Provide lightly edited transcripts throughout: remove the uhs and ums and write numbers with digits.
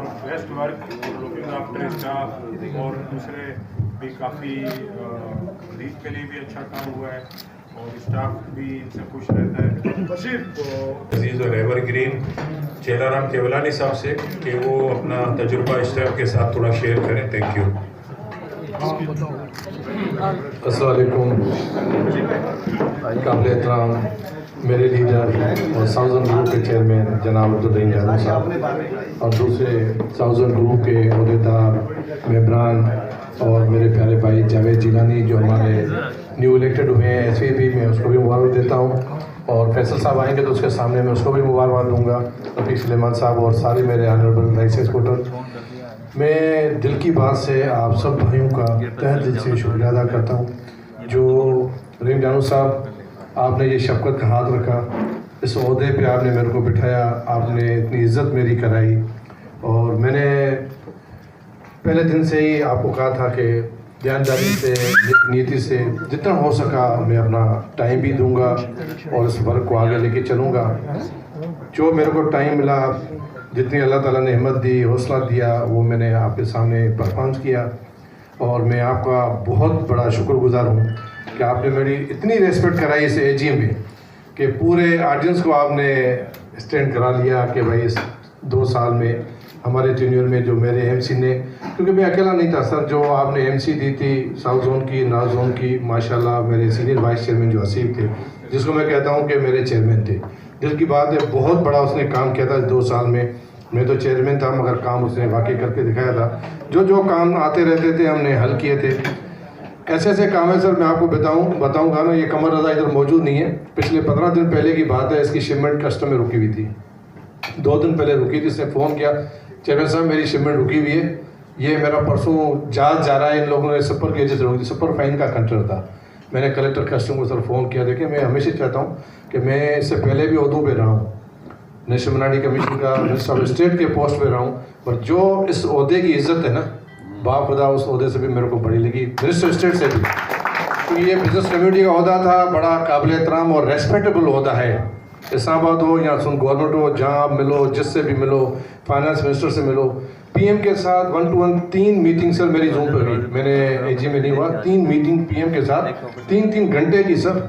Best work looking after staff और दूसरे भी काफ़ी लीग के लिए भी अच्छा काम हुआ है और स्टाफ भी इनसे खुश रहता है। अजीज़ और एवरग्रीन चेलाराम केवलानी साहब से कि वो अपना तजुर्बा स्टाफ के साथ थोड़ा शेयर करें। Thank you. अस्सलाम वालेकुम। काबिल एहतराम मेरे लीडर और साउजन ग्रुप के चेयरमैन जनाब अब्दुल रहीम जानू साहब और दूसरे साउजन ग्रुप के अहदेदार मेंबरान और मेरे प्यारे भाई जावेद जिलानी जो हमारे न्यू इलेक्टेड हुए हैं ऐसे भी मैं उसको भी मुबारक देता हूँ और फैसल साहब आएंगे तो उसके सामने मैं उसको भी मुबारकबाद दूँगा। रफ़ीक सुलेमान साहब और सारे मेरे ऑनरेबल राइस एक्सपोर्टर, मैं दिल की बात से आप सब भाइयों का तहे दिल से शुक्रिया अदा करता हूँ। जो रहीम जानू साहब आपने ये शफ़क़त का हाथ रखा, इस ओहदे पे आपने मेरे को बिठाया, आपने इतनी इज़्ज़त मेरी कराई और मैंने पहले दिन से ही आपको कहा था कि ध्यानदारी से नीति से जितना हो सका मैं अपना टाइम भी दूंगा और इस वर्क को आगे लेके चलूँगा। जो मेरे को टाइम मिला, जितनी अल्लाह ताला ने हिम्मत दी, हौसला दिया, वो मैंने आपके सामने परफॉर्मेंस किया और मैं आपका बहुत बड़ा शुक्रगुजार हूँ कि आपने मेरी इतनी रेस्पेक्ट कराई इस एजीएम में कि पूरे ऑडियंस को आपने स्टैंड करा लिया कि भाई इस 2 साल में हमारे टेन्योर में जो मेरे एमसी ने, क्योंकि मैं अकेला नहीं था सर, जो आपने एमसी दी थी साउथ जोन की, नॉर्थ जोन की, माशाल्लाह मेरे सीनियर वाइस चेयरमैन जो हसीब थे, जिसको मैं कहता हूँ कि मेरे चेयरमैन थे। दिल की बात है, बहुत बड़ा उसने काम किया था 2 साल में। मैं तो चेयरमैन था मगर काम उसने वाकई करके दिखाया था। जो काम आते रहते थे हमने हल किए थे। ऐसे ऐसे काम है सर, मैं आपको बताऊँगा ना। ये कमर रज़ा इधर मौजूद नहीं है, पिछले 15 दिन पहले की बात है। इसकी शिपमेंट कस्टम में रुकी हुई थी, 2 दिन पहले रुकी थी। इसने फ़ोन किया, चेयरमैन साहब मेरी शिपमेंट रुकी हुई है, ये मेरा परसों जहाज जा रहा है, इन लोगों ने सुपर की वजह से रोक दी। सुपर फाइन का कंट्रोल था। मैंने कलेक्टर कस्टम को सर फ़ोन किया, देखिए मैं हमेशा चाहता हूँ कि मैं इससे पहले भी ओहदों पे रहा हूँ, नेशनल मिनारिटी कमीशन का मिनिस्टर ऑफ स्टेट के पोस्ट पे रहा हूँ, पर जो इस ओहदे की इज़्ज़त है ना, बाप खुदा उस ओहदे से भी मेरे को बड़ी लगी, मिनिस्टर स्टेट से भी। तो ये बिजनेस कम्युनिटी का ओहदा था, बड़ा काबिल एहतराम और रेस्पेक्टेबल ओहदा है। इस्लामाबाद हो या गवर्नमेंट हो, जहाँ आप मिलो, जिससे भी मिलो, फाइनेंस मिनिस्टर से मिलो, पीएम के साथ 1-to-1 3 मीटिंग सर मेरी जूम पर हुई। मैंने एजी में नहीं हुआ, 3 मीटिंग पीएम के साथ, 3-3 घंटे की सर,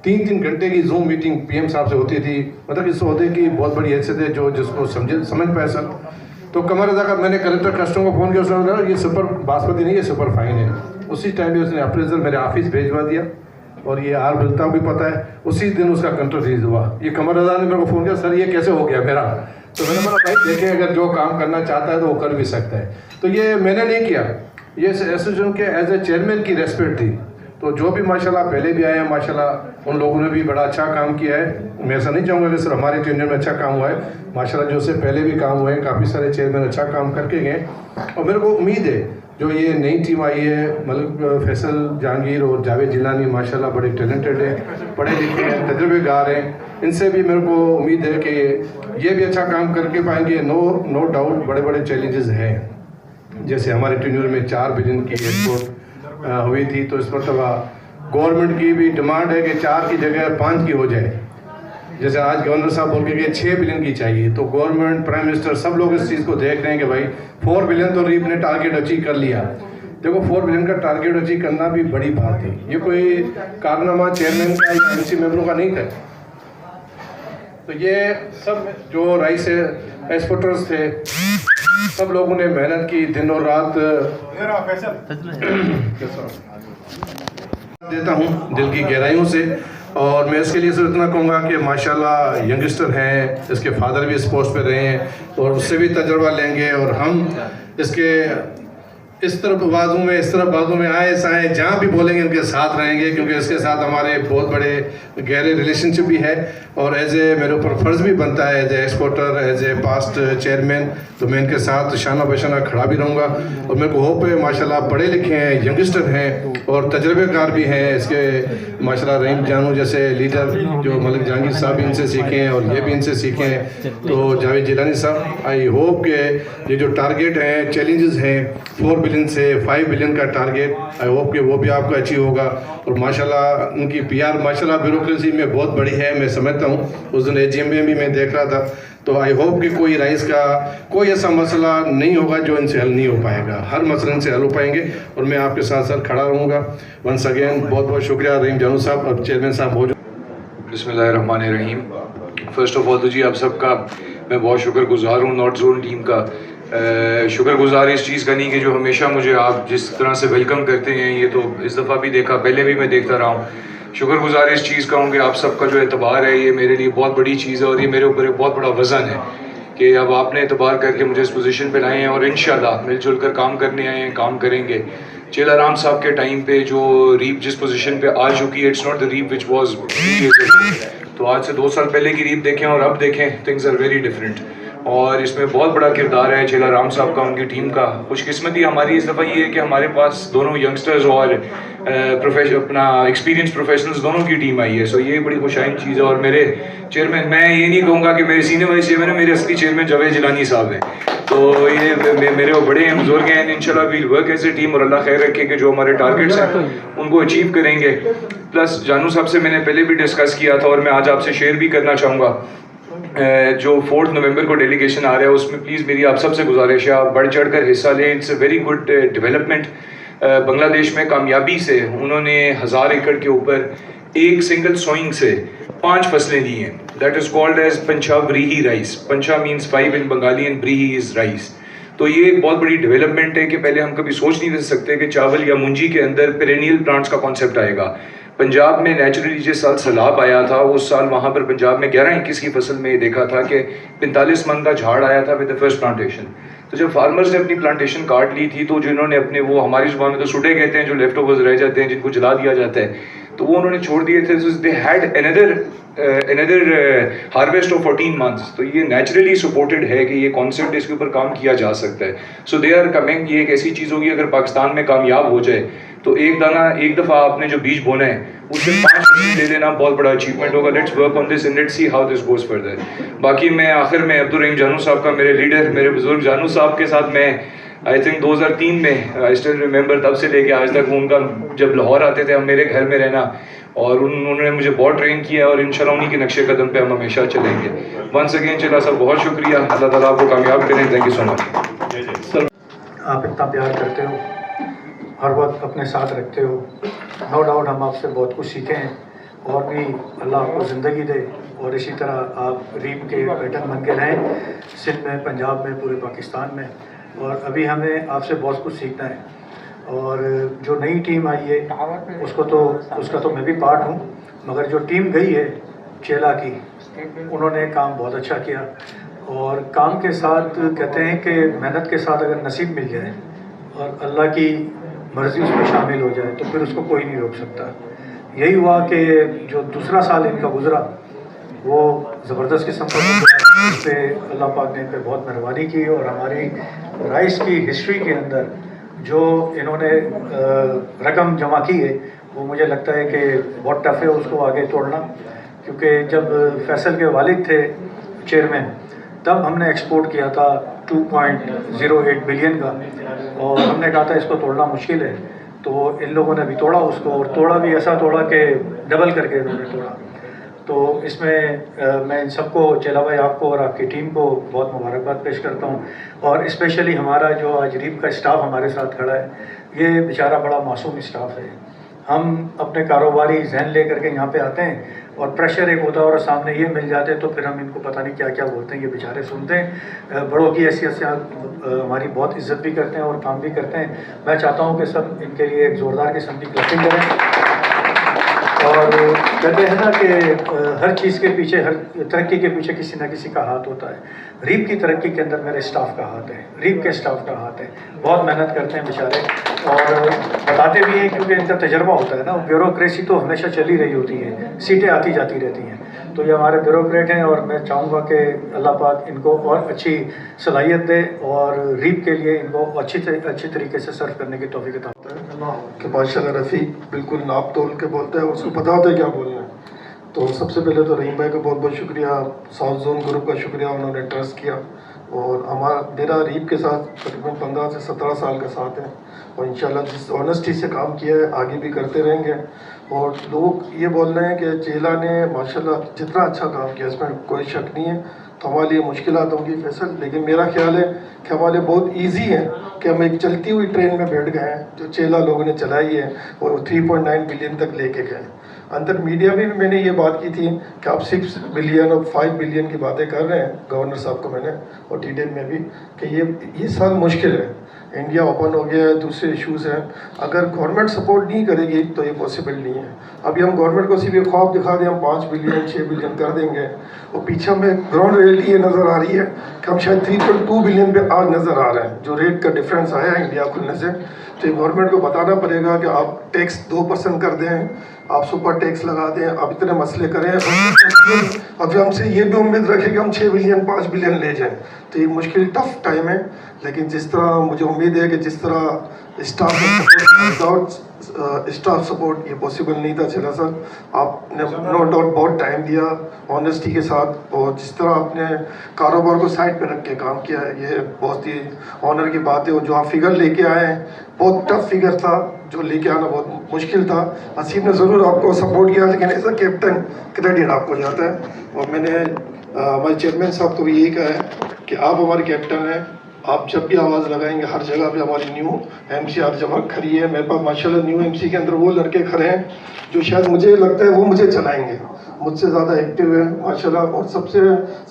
3-3 घंटे की जूम मीटिंग पीएम साहब से होती थी। मतलब इस ओहदे की बहुत बड़ी हैसियत है, जो जिसको समझ पाए सर। तो कमर रज़ा का मैंने कलेक्टर कस्टम को फ़ोन किया, उसने बोला ये सुपर बासमती नहीं, ये सुपर फाइन है। उसी टाइम में उसने अप्रेजल मेरे ऑफिस भेजवा दिया और ये आर बिलता भी पता है, उसी दिन उसका कंट्रोल रिलीज हुआ। ये कमर रज़ा ने मेरे को फ़ोन किया, सर ये कैसे हो गया मेरा? तो मैंने बोला भाई देखें, अगर जो काम करना चाहता है तो वो कर भी सकता है। तो ये मैंने नहीं किया, ये एसोसिएशन के एज ए चेयरमैन की रेस्पेक्ट थी। तो जो भी माशाल्लाह पहले भी आए हैं, माशाल्लाह उन लोगों ने भी बड़ा अच्छा काम किया है। मैं ऐसा नहीं चाहूँगा कि सर हमारे टेन्योर में अच्छा काम हुआ है, माशाल्लाह जो से पहले भी काम हुए हैं, काफ़ी सारे चेयरमैन अच्छा काम करके गए। और मेरे को उम्मीद है जो ये नई टीम आई है, मतलब फैसल जहांगीर और जावेद जिलानी माशाल्लाह बड़े टैलेंटेड हैं, पढ़े लिखे हैं, तजुर्बेकार हैं, इनसे भी मेरे को उम्मीद है कि ये भी अच्छा काम करके पाएंगे। नो डाउट बड़े बड़े चैलेंजेस हैं, जैसे हमारे टेन्योर में 4 बिलियन की एक्सपोर्ट हुई थी, तो इस मरतबा गवर्नमेंट की भी डिमांड है कि 4 की जगह 5 की हो जाए। जैसे आज गवर्नर साहब बोल के 6 बिलियन की चाहिए, तो गवर्नमेंट, प्राइम मिनिस्टर, सब लोग इस चीज़ को देख रहे हैं कि भाई 4 बिलियन तो रीप ने टारगेट अचीव कर लिया। देखो 4 बिलियन का टारगेट अचीव करना भी बड़ी बात है, ये कोई कारनामा चेयरमैन का या एमसी मेंबरों का नहीं था। तो ये सब जो राइस एक्सपोर्टर्स थे, सब लोगों ने मेहनत की, दिन और रात देता हूँ दिल की गहराइयों से। और मैं इसके लिए सिर्फ इतना कहूँगा कि माशाल्लाह यंगस्टर हैं, इसके फादर भी इस पोस्ट पे रहे हैं और उससे भी तजर्बा लेंगे और हम इसके इस तरफ बाजू में, इस तरफ बाजू में आए साए जहाँ भी बोलेंगे उनके साथ रहेंगे, क्योंकि इसके साथ हमारे बहुत बड़े गहरे रिलेशनशिप भी है। और एज ए मेरे ऊपर फ़र्ज़ भी बनता है as a exporter, as a past chairman, तो मैं इनके साथ शाना बशाना खड़ा भी रहूँगा। और मेरे को होप है माशाल्लाह पढ़े लिखे हैं, यंगस्टर हैं और तजर्बेकार भी हैं। इसके माशाल्लाह रहीम जानू जैसे लीडर जो मलिक जहांगीर साहब इनसे सीखे हैं और ये भी इनसे सीखे हैं। तो जावेद जिलानी साहब, आई होप के ये जो टारगेट हैं, चैलेंजेस हैं, 4 बिलियन से 5 बिलियन का टारगेट, आई होप कि वो भी आपका अचीव होगा। और माशाल्लाह उनकी पीआर माशाल्लाह ब्यूरोक्रेसी में बहुत बड़ी है, मैं समझता हूँ। उस दिन एजीएम में भी मैं देख रहा था, तो आई होप कि कोई राइस का कोई ऐसा मसला नहीं होगा जो इनसे हल नहीं हो पाएगा, हर मसले इनसे हल हो पाएंगे और मैं आपके साथ साथ खड़ा रहूँगा। वंस अगेन बहुत बहुत शुक्रिया रहीम जानू साहब और चेयरमैन साहब मौजूद। बिस्मिल्लाहिर्रहमानिर्रहीम। फ़र्स्ट ऑफ़ ऑल तो जी आप सबका मैं बहुत शुक्रगुज़ार हूँ नॉर्थ जोन टीम का। शुक्रगुज़ार इस चीज़ का नहीं कि जो हमेशा मुझे आप जिस तरह से वेलकम करते हैं, ये तो इस दफ़ा भी देखा, पहले भी मैं देखता रहा हूँ। शुक्रगुज़ार इस चीज़ का हूँ कि आप सबका जो एतबार है ये मेरे लिए बहुत बड़ी चीज़ है और ये मेरे ऊपर एक बहुत बड़ा वज़न है कि अब आपने एतबार करके मुझे इस पोजीशन पे लाए हैं और इंशाल्लाह मिलजुल कर काम करने आए हैं, काम करेंगे। चेला राम साहब के टाइम पे जो रीप जिस पोजीशन पे आ चुकी है, it's not the reap which was, तो आज से 2 साल पहले की रीप देखें और अब देखें, थिंग्स आर वेरी डिफरेंट। और इसमें बहुत बड़ा किरदार है चेला राम साहब का, उनकी टीम का। खुशकिस्मती हमारी इस दफ़ा ये है कि हमारे पास दोनों यंगस्टर्स और अपना एक्सपीरियंस प्रोफेशनल्स दोनों की टीम आई है, सो ये बड़ी खुशाइन चीज़ है। और मेरे चेयरमैन, मैं ये नहीं कहूँगा कि मेरे सीनियर वाइस चेयरमैन है, मेरे असली चेयरमैन जावेद जिलानी साहब हैं, तो ये मेरे वो बड़े हैं, बुजुर्ग हैं। इंशाल्लाह we'll work as a team और अल्लाह खैर रखे कि जो हमारे टारगेट्स हैं उनको अचीव करेंगे। प्लस जानू साहब से मैंने पहले भी डिस्कस किया था और मैं आज आपसे शेयर भी करना चाहूँगा, जो 4 नवंबर को डेलीगेशन आ रहा है उसमें प्लीज़ मेरी आप सबसे गुजारिश है आप बढ़ चढ़ कर हिस्सा लें। It's a very good development. Bangladesh में कामयाबी से उन्होंने 1000 एकड़ के ऊपर एक सिंगल सोइंग से 5 फसलें ली हैं। दैट इज़ कॉल्ड एज पंचा व्रीही राइस। पंचा means 5 in Bengali and व्रीही is rice. तो ये एक बहुत बड़ी डेवलपमेंट है कि पहले हम कभी सोच नहीं सकते कि चावल या मुंजी के अंदर पेरेनियल प्लांट्स का कॉन्सेप्ट आएगा। पंजाब में नेचुरली जिस साल सैलाब आया था उस साल वहाँ पर पंजाब में 11-21 की फसल में देखा था कि 45 मन का झाड़ आया था विद द फर्स्ट प्लांटेशन। तो जब फार्मर्स ने अपनी प्लांटेशन काट ली थी तो जिन्होंने अपने वो हमारी जुबान में तो सुडे कहते हैं जो लेफ्ट ओवर्स रह जाते हैं जिनको जला दिया जाता है, तो वो उन्होंने छोड़ दिए थे। They had another harvest of 14 months. तो ये नेचुरली सपोर्टेड है कि ये कॉन्सेप्ट इसके ऊपर काम किया जा सकता है। सो दे आर कमिंग। ये एक ऐसी चीज़ होगी अगर पाकिस्तान में कामयाब हो जाए तो एक दाना एक दफ़ा आपने जो बीज बोना है उससे 5 बीज दे देना बहुत बड़ा अचीवमेंट होगा। Let's work on this and let's see how this goes further. बाकी मैं आखिर में अब्दुल रहीम जानू साहब का, मेरे लीडर, मेरे बुजुर्ग जानू साहब के साथ मैं आई थिंक 2003 में आई स्टिल रिमेंबर, तब से लेके आज तक उनका जब लाहौर आते थे हम मेरे घर में रहना, और उन्होंने मुझे बहुत ट्रेन किया और इंशाल्लाह उन्हीं के नक्शे कदम पे हम हमेशा चलेंगे। वंस अगेन चेला साहब बहुत शुक्रिया, अल्लाह ताला आपको कामयाब करें। Thank you so much. आप इतना प्यार करते हो, हर वक्त अपने साथ रखते हो, नो डाउट हम आपसे बहुत कुछ सीखे हैं और भी अल्लाह आपको ज़िंदगी दे और इसी तरह आप रीप के पैटर्न बन के रहें सिंध में, पंजाब में, पूरे पाकिस्तान में। और अभी हमें आपसे बहुत कुछ सीखना है। और जो नई टीम आई है उसका तो मैं भी पार्ट हूँ, मगर जो टीम गई है चेला की, उन्होंने काम बहुत अच्छा किया। और काम के साथ कहते हैं कि मेहनत के साथ अगर नसीब मिल जाए और अल्लाह की मर्ज़ी उसमें शामिल हो जाए तो फिर उसको कोई नहीं रोक सकता। यही हुआ कि जो दूसरा साल इनका गुज़रा वो ज़बरदस्त किस्म का गुज़रा, उस पर अल्लाह पाक ने इन पर बहुत मेहरबानी की। और हमारी राइस की हिस्ट्री के अंदर जो इन्होंने रकम जमा की है वो मुझे लगता है कि बहुत टफ है उसको आगे तोड़ना, क्योंकि जब फैसल के वालिद थे चेयरमैन तब हमने एक्सपोर्ट किया था 2.08 बिलियन का, और हमने कहा था इसको तोड़ना मुश्किल है, तो इन लोगों ने भी तोड़ा उसको, और तोड़ा भी ऐसा तोड़ा कि डबल करके इन्होंने तोड़ा। तो इसमें मैं इन सबको, चेला भाई आपको और आपकी टीम को बहुत मुबारकबाद पेश करता हूँ। और स्पेशली हमारा जो आज रीप का स्टाफ हमारे साथ खड़ा है, ये बेचारा बड़ा मासूम स्टाफ है। हम अपने कारोबारी जहन ले करके यहाँ पे आते हैं और प्रेशर एक होता है और सामने ये मिल जाते हैं तो फिर हम इनको पता नहीं क्या क्या बोलते हैं, ये बेचारे सुनते हैं। बड़ों की हैसियत से हमारी बहुत इज्जत भी करते हैं और काम भी करते हैं। मैं चाहता हूँ कि सब इनके लिए एक ज़ोरदार किस्म की क्लैपिंग करें। और कहते हैं ना कि हर चीज़ के पीछे, हर तरक्की के पीछे किसी ना किसी का हाथ होता है। रीप की तरक्की के अंदर मेरे स्टाफ का हाथ है, रीप के स्टाफ का हाथ है। बहुत मेहनत करते हैं बेचारे और बताते भी हैं, क्योंकि इनका तजर्बा होता है ना। ब्यूरोक्रेसी तो हमेशा चली रही होती है, सीटें आती जाती रहती हैं, तो ये हमारे ब्यूरोक्रेट हैं। और मैं चाहूँगा कि अल्लाह पाक इनको और अच्छी सलाहियत दे और रीप के लिए इनको अच्छी तरीके से सर्व करने की तौफीक अता कि माशाल्लाह रफ़ीक बिल्कुल नाप तोल के बोलता है और उसको पता होता है क्या बोलना है। तो सबसे पहले तो रहीम भाई का बहुत बहुत शुक्रिया, साउथ जोन ग्रुप का शुक्रिया, उन्होंने ट्रस्ट किया और मेरा रीप के साथ तकरीबन 15 से 17 साल का साथ है और इंशाल्लाह जिस ऑनेस्टी से काम किया है आगे भी करते रहेंगे। और लोग ये बोल रहे हैं कि चेला ने माशाल्लाह जितना अच्छा काम किया इसमें कोई शक नहीं है, तो हमारे लिए मुश्किलात होंगी फैसल, लेकिन मेरा ख्याल है कि हमारे लिए बहुत ईजी है कि हम एक चलती हुई ट्रेन में बैठ गए हैं जो चेला लोगों ने चलाई है और 3.9 बिलियन तक लेके गए। अंदर मीडिया में भी मैंने ये बात की थी कि आप 6 बिलियन और 5 बिलियन की बातें कर रहे हैं, गवर्नर साहब को मैंने और टीडेन में भी, कि ये साल मुश्किल है, इंडिया ओपन हो गया है, दूसरे इश्यूज़ हैं, अगर गवर्नमेंट सपोर्ट नहीं करेगी तो ये पॉसिबल नहीं है। अभी हम गवर्नमेंट को सिर्फ ख्वाब दिखा दें हम 5 बिलियन 6 बिलियन कर देंगे, और पीछे हमें ग्राउंड रियलिटी ये नज़र आ रही है कि हम शायद 3.2 बिलियन पे आज नज़र आ रहे हैं, जो रेट का डिफरेंस आया है इंडिया खुलने से। तो गवर्नमेंट को बताना पड़ेगा कि आप टैक्स 2% कर दें, आप सुपर टैक्स लगा दें, आप इतने मसले करें, और फिर हमसे ये भी उम्मीद रखें कि हम 6 बिलियन 5 बिलियन ले जाएं। तो ये मुश्किल टफ टाइम है, लेकिन जिस तरह मुझे उम्मीद है कि जिस तरह स्टाफ सपोर्ट ये पॉसिबल नहीं था चला सर, आपने नो डाउट बहुत टाइम दिया ऑनेस्टी के साथ, और जिस तरह आपने कारोबार को साइड पे रख के काम किया है ये बहुत ही ऑनर की बात है। और जो आप फिगर लेके आए हैं बहुत टफ फिगर था, जो लेके आना बहुत मुश्किल था। हसीब ने ज़रूर आपको सपोर्ट किया, लेकिन एज अ कैप्टन क्रेडिट आपको जाता है। और मैंने हमारे चेयरमैन साहब को भी यही कहा है कि आप हमारे कैप्टन हैं, आप जब भी आवाज़ लगाएंगे हर जगह पे हमारी न्यू एमसी हर जगह खड़ी है। मेरे पास माशाल्लाह न्यू एमसी के अंदर वो लड़के खड़े हैं जो शायद मुझे लगता है वो मुझे चलाएंगे, मुझसे ज़्यादा एक्टिव है माशाल्लाह। और सबसे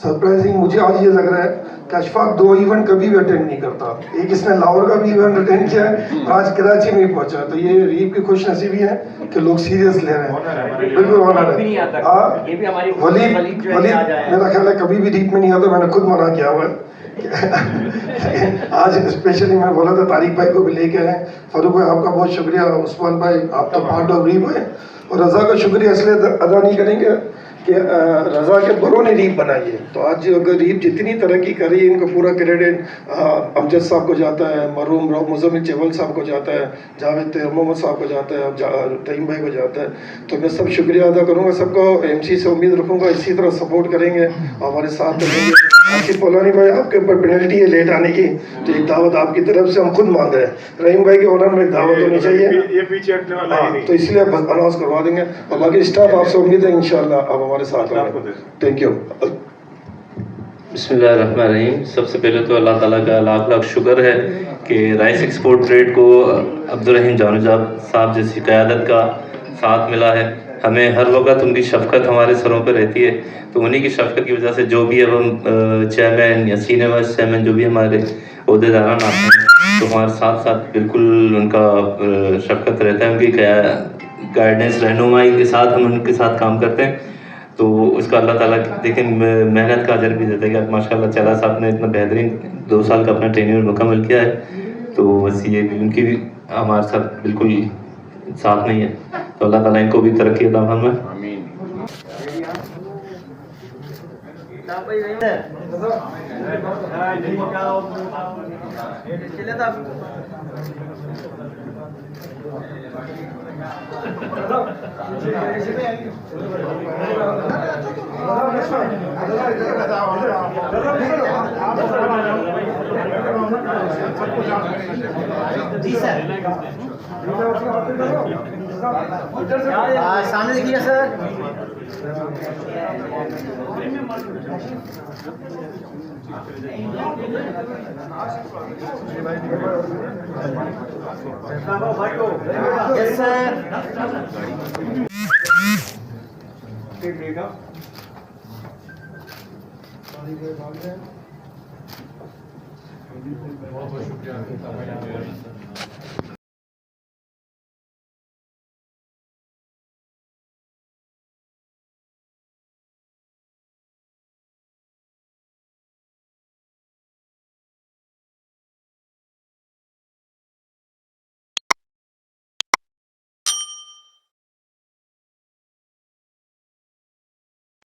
सरप्राइजिंग मुझे आज ये लग रहा है कि अशफाक 2 इवेंट कभी भी अटेंड नहीं करता, एक इसने लाहौर का भी इवेंट अटेंड किया है, आज कराची में पहुंचा। तो ये रीप की खुश नसीबी है कि लोग सीरियस ले रहे हैं, बिल्कुल ऑनर है। वलीद मेरा ख्याल है कभी भी रीप में नहीं आता, मैंने खुद मना किया हुआ है। आज स्पेशली मैं बोला था तारिक भाई को भी लेके आए। फारूक भाई आपका बहुत शुक्रिया, उस्मान भाई आप तो पार्ट ऑफ रीप है, और रज़ा का शुक्रिया इसलिए अदा नहीं करेंगे कि रज़ा के बरों ने रीप बनाई है। तो आज अगर रीप जितनी तरक्की करी है इनको पूरा क्रेडिट अमजद साहब को जाता है, मरहूम मुज़म्मिल चेवल साहब को जाता है, जावेद मोहम्मद साहब को जाता है, रहीम भाई को जाता है। तो मैं सब शुक्रिया अदा करूँगा सबको, एमसी से उम्मीद रखूँगा इसी तरह सपोर्ट करेंगे और हमारे साथ रहेंगे। आसिफ पौलानी भाई आपके ऊपर पेनल्टी है लेट आने की, तो एक दावत आपकी तरफ से हम खुद मांग रहे हैं। रहीम भाई के ऑनर में एक दावत होनी चाहिए, ये पीछे हटने वाला ही नहीं, तो इसलिए अनाउंस करवा देंगे। और बाकी स्टाफ आपसे उम्मीद है इंशाल्लाह आप हमारे साथ रहेंगे। Thank you. बिस्मिल्लाहिर्रहमानिर्रहीम। सबसे पहले तो अल्लाह ताला का लाख लाख शुक्र है कि राइस एक्सपोर्ट ट्रेड को अब्दुल रहीम जानूजाब साहब जैसी क़यादत का साथ मिला है। हमें हर वक्त उनकी शफ़क़त हमारे सरों पर रहती है, तो उन्हीं की शफ़क़त की वजह से जो भी अब हम चेयरमैन या सीनियर वाइस चेयरमैन जो भी हमारे ओहदेदारान आते हैं तो हमारे साथ साथ बिल्कुल उनका शफ़क़त रहता है, उनकी गाइडेंस रहनुमाई के साथ हम उनके साथ काम करते हैं। तो उसका अल्लाह ताला देखें मेहनत का अजर भी देता है कि माशाल्लाह चेला साहब ने इतना बेहतरीन 2 साल का अपना ट्रेनिंग मुकम्मल किया है, तो बस ये भी उनकी भी हमारे साथ बिल्कुल साथ नहीं है, तो अल्लाह ताला इनको भी तरक्की अता फरमाए। जी सर, सामने देखिए सर। Yes sir. बहुत बहुत शुक्रिया।